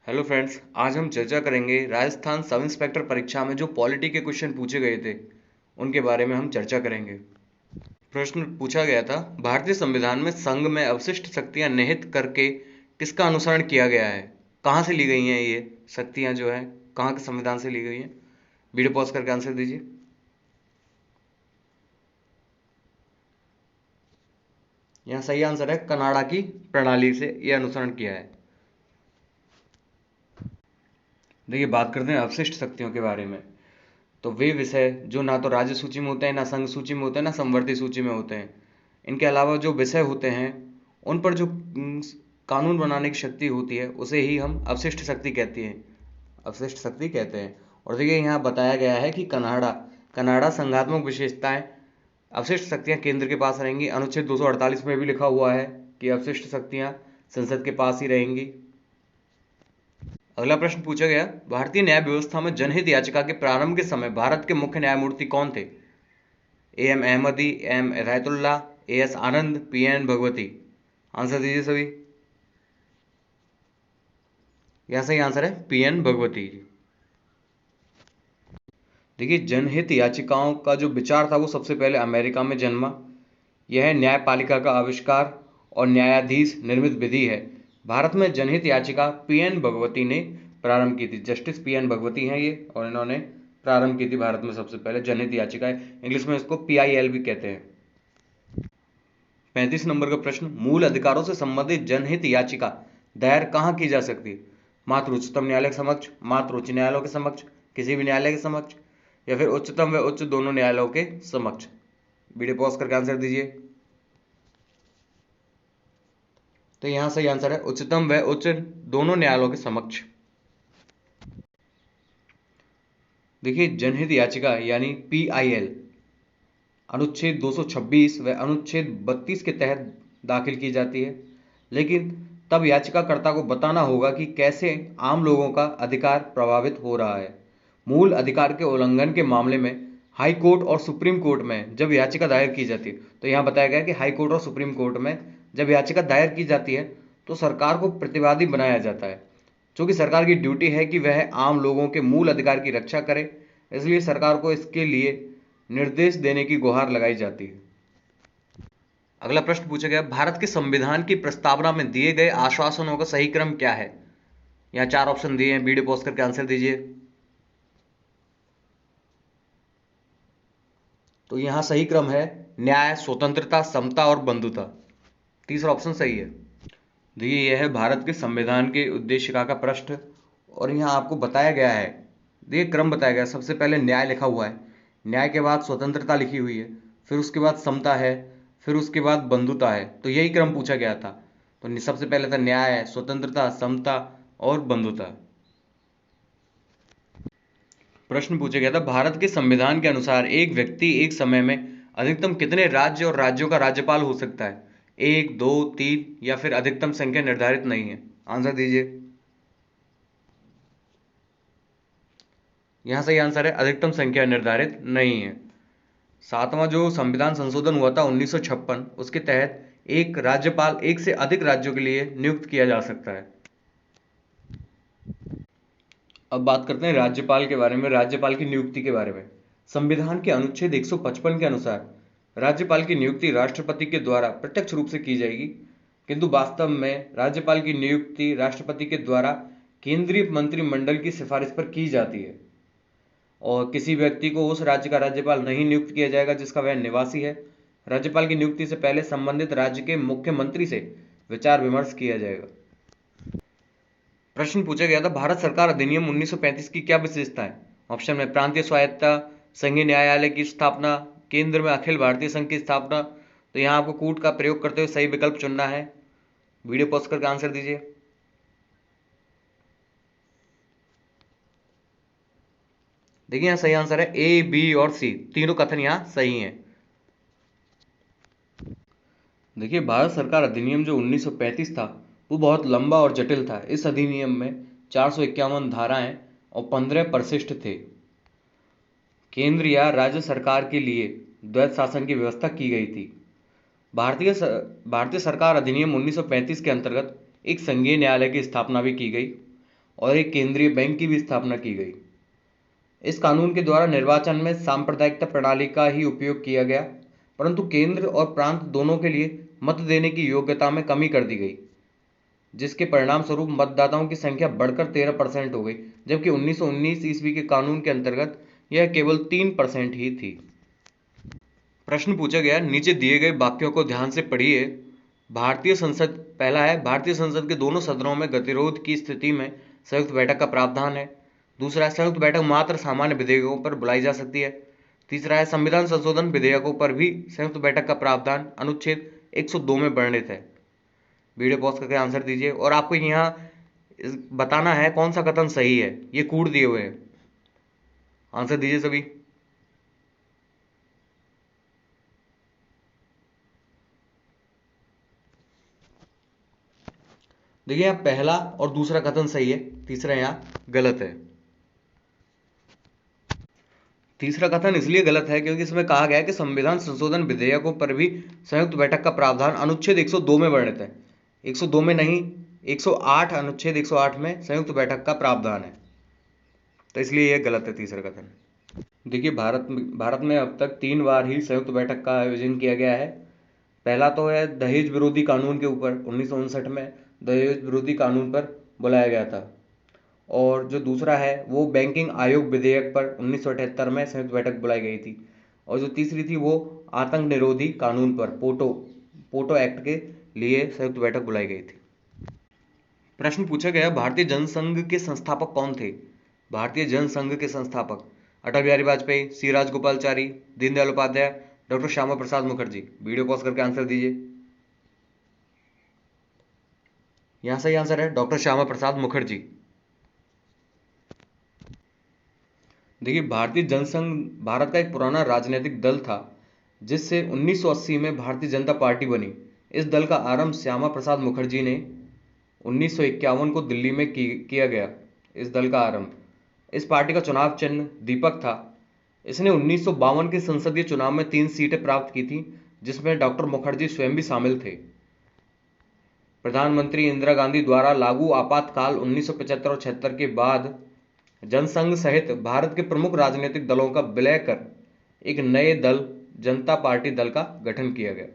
Hello friends, आज हम चर्चा करेंगे राजस्थान सब इंस्पेक्टर परीक्षा में जो पॉलिटी के क्वेश्चन पूछे गए थे उनके बारे में हम चर्चा करेंगे। प्रश्न पूछा गया था, भारतीय संविधान में संघ में अवशिष्ट शक्तियां निहित करके किसका अनुसरण किया गया है? कहाँ से ली गई हैं ये शक्तियां जो है, कहाँ के संविधान से ली गई हैं? वीडियो पॉज करके आंसर दीजिए। यहाँ सही आंसर है, कनाडा की प्रणाली से यह अनुसरण किया है। देखिए, बात करते हैं अवशिष्ट शक्तियों के बारे में। तो वे विषय जो ना तो राज्य सूची में होते हैं, ना संघ सूची में होते हैं, ना समवर्ती सूची में होते हैं। इनके अलावा जो विषय होते हैं उन पर जो कानून बनाने की शक्ति होती है उसे ही हम अवशिष्ट शक्ति कहते हैं। और देखिए, यहाँ बताया गया है कि कनाडा संघात्मक विशेषताएं, अवशिष्ट शक्तियां केंद्र के पास रहेंगी। अनुच्छेद 248 में भी लिखा हुआ है कि अवशिष्ट शक्तियां संसद के पास ही रहेंगी। अगला प्रश्न पूछा गया, भारतीय न्याय व्यवस्था में जनहित याचिका के प्रारंभ के समय भारत के मुख्य न्यायमूर्ति कौन थे? एम अहमदी, एम रहतुल्ला, एस आनंद, पीएन भगवती। आंसर दीजिए सभी। यह सही आंसर है, पीएन भगवती। देखिए, जनहित याचिकाओं का जो विचार था वो सबसे पहले अमेरिका में जन्मा। यह न्यायपालिका का आविष्कार और न्यायाधीश निर्मित विधि है। भारत में जनहित याचिका पीएन भगवती ने प्रारंभ की थी। जस्टिस पीएन भगवती हैं ये, और इन्होंने प्रारंभ की थी भारत में सबसे पहले जनहित याचिका। इंग्लिश में इसको पीआईएल भी कहते हैं। 35 नंबर का प्रश्न, मूल अधिकारों से संबंधित जनहित याचिका दायर कहाँ की जा सकती है? मात्र उच्चतम न्यायालय के समक्ष, मात्र उच्च न्यायालयों के समक्ष, किसी भी न्यायालय के समक्ष, या फिर उच्चतम व उच्च दोनों न्यायालयों के समक्ष? वीडियो पॉज करके आंसर दीजिए। तो यहां सही आंसर है, उच्चतम व उच्च दोनों न्यायालयों के समक्ष। देखिए, जनहित याचिका यानी पीआईएल अनुच्छेद 226 व अनुच्छेद 32 के तहत दाखिल की जाती है, लेकिन तब याचिकाकर्ता को बताना होगा कि कैसे आम लोगों का अधिकार प्रभावित हो रहा है। मूल अधिकार के उल्लंघन के मामले में हाई कोर्ट और सुप्रीम कोर्ट में जब याचिका दायर की जाती है, तो यहाँ बताया गया कि हाई कोर्ट और सुप्रीम कोर्ट में जब याचिका दायर की जाती है तो सरकार को प्रतिवादी बनाया जाता है, क्योंकि सरकार की ड्यूटी है कि वह आम लोगों के मूल अधिकार की रक्षा करे। इसलिए सरकार को इसके लिए निर्देश देने की गुहार लगाई जाती है। अगला प्रश्न पूछा गया, भारत के संविधान की प्रस्तावना में दिए गए आश्वासनों का सही क्रम क्या है? यहाँ 4 ऑप्शन दिए हैं, वीडियो पॉज करके आंसर दीजिए। तो यहाँ सही क्रम है न्याय, स्वतंत्रता, समता और बंधुता। तीसरा ऑप्शन सही है। देखिए, यह है भारत के संविधान के उद्देशिका का पृष्ठ, और यहाँ आपको बताया गया है, देखिए क्रम बताया गया है। सबसे पहले न्याय लिखा हुआ है, न्याय के बाद स्वतंत्रता लिखी हुई है, फिर उसके बाद समता है, फिर उसके बाद बंधुता है। तो यही क्रम पूछा गया था। तो सबसे पहले था न्याय, स्वतंत्रता, समता और बंधुता। प्रश्न पूछा गया था, भारत के संविधान के अनुसार एक व्यक्ति एक समय में अधिकतम कितने राज्य और राज्यों का राज्यपाल हो सकता है? 1, 2, 3 या फिर अधिकतम संख्या निर्धारित नहीं है? आंसर दीजिए। यहां सही आंसर है, अधिकतम संख्या निर्धारित नहीं है। 7वां जो संविधान संशोधन हुआ था 1956, उसके तहत एक राज्यपाल एक से अधिक राज्यों के लिए नियुक्त किया जा सकता है। अब बात करते हैं राज्यपाल के बारे में, राज्यपाल की नियुक्ति के बारे में। संविधान के अनुच्छेद 155 के अनुसार राज्यपाल की नियुक्ति राष्ट्रपति के द्वारा प्रत्यक्ष रूप से की जाएगी, किंतु वास्तव में राज्यपाल की नियुक्ति राष्ट्रपति के द्वारा केंद्रीय मंत्रिमंडल की सिफारिश पर की जाती है, और किसी व्यक्ति को उस राज्य का राज्यपाल नहीं नियुक्त किया जाएगा जिसका वह निवासी है। राज्यपाल की नियुक्ति से पहले संबंधित राज्य के मुख्यमंत्री से विचार विमर्श किया जाएगा। प्रश्न पूछा गया था, भारत सरकार अधिनियम 1935 की क्या विशेषता है? ऑप्शन में प्रांतीय स्वायत्तता, संघीय न्यायालय की स्थापना, केंद्र में अखिल भारतीय संघ की स्थापना। तो यहाँ आपको कूट का प्रयोग करते हुए सही विकल्प चुनना है। वीडियो पॉज करके आंसर दीजिए। देखिए, यहाँ सही आंसर है ए, बी और सी, तीनों कथन यहाँ सही हैं। देखिए, भारत सरकार अधिनियम जो 1935 था वो बहुत लंबा और जटिल था। इस अधिनियम में 451 धाराएं और 15 परिशिष्ट थे। केंद्र या राज्य सरकार के लिए द्वैध शासन की व्यवस्था की गई थी। भारतीय सरकार अधिनियम 1935 के अंतर्गत एक संघीय न्यायालय की स्थापना भी की गई, और एक केंद्रीय बैंक की भी स्थापना की गई। इस कानून के द्वारा निर्वाचन में सांप्रदायिकता प्रणाली का ही उपयोग किया गया, परंतु केंद्र और प्रांत दोनों के लिए मत देने की योग्यता में कमी कर दी गई, जिसके परिणाम स्वरूप मतदाताओं की संख्या बढ़कर 13% हो गई, जबकि 1919 ईस्वी के कानून के अंतर्गत यह केवल 3% ही थी। प्रश्न पूछा गया, नीचे दिए गए वाक्यों को ध्यान से पढ़िए। भारतीय संसद, पहला है, भारतीय संसद के दोनों सदनों में गतिरोध की स्थिति में संयुक्त बैठक का प्रावधान है। दूसरा है, संयुक्त बैठक मात्र सामान्य विधेयकों पर बुलाई जा सकती है। तीसरा है, संविधान संशोधन विधेयकों पर भी संयुक्त बैठक का प्रावधान अनुच्छेद 102 में वर्णित है। वीडियो पॉज करके आंसर दीजिए और आपको यहाँ बताना है कौन सा कथन सही है। ये कूट दिए हुए हैं, आंसर दीजिए सभी। देखिए यहाँ पहला और दूसरा कथन सही है, तीसरा यहाँ गलत है। तीसरा कथन इसलिए गलत है क्योंकि इसमें कहा गया है कि संविधान संशोधन विधेयकों पर भी संयुक्त बैठक का प्रावधान अनुच्छेद 102 में वर्णित है। 102 में नहीं, 108, अनुच्छेद 108 में संयुक्त बैठक का प्रावधान है, तो इसलिए यह गलत है तीसरा कथन। देखिए भारत में अब तक 3 बार ही संयुक्त बैठक का आयोजन किया गया है। पहला तो है दहेज विरोधी कानून के ऊपर, 1959 में दहेज विरोधी कानून पर बुलाया गया था। और जो दूसरा है वो बैंकिंग आयोग विधेयक पर 1978 में संयुक्त बैठक बुलाई गई थी। और जो तीसरी थी वो आतंक निरोधी कानून पर, पोटो एक्ट के लिए संयुक्त बैठक बुलाई गई थी। प्रश्न पूछा गया, भारतीय जनसंघ के संस्थापक कौन थे? भारतीय जनसंघ के संस्थापक अटल बिहारी वाजपेयी, सी Rajagopalachari, Deendayal Upadhyay, doctor Shyama Prasad Mukherjee. Video pause करके आंसर दीजिए। यहां सही आंसर है डॉक्टर श्यामा प्रसाद मुखर्जी। देखिए भारतीय जनसंघ भारत का एक पुराना राजनीतिक दल था जिससे 1980 में भारतीय जनता पार्टी बनी। इस दल का आरंभ श्यामा प्रसाद मुखर्जी ने 1951 को दिल्ली में किया गया। इस दल का आरंभ, इस पार्टी का चुनाव चिन्ह दीपक था। इसने 1952 के संसदीय चुनाव में 3 सीटें प्राप्त की थी, जिसमें डॉक्टर मुखर्जी स्वयं भी शामिल थे। प्रधानमंत्री इंदिरा गांधी द्वारा लागू आपातकाल 1975 और 76 के बाद जनसंघ सहित भारत के प्रमुख राजनीतिक दलों का विलय कर एक नए दल जनता पार्टी दल का गठन किया गया।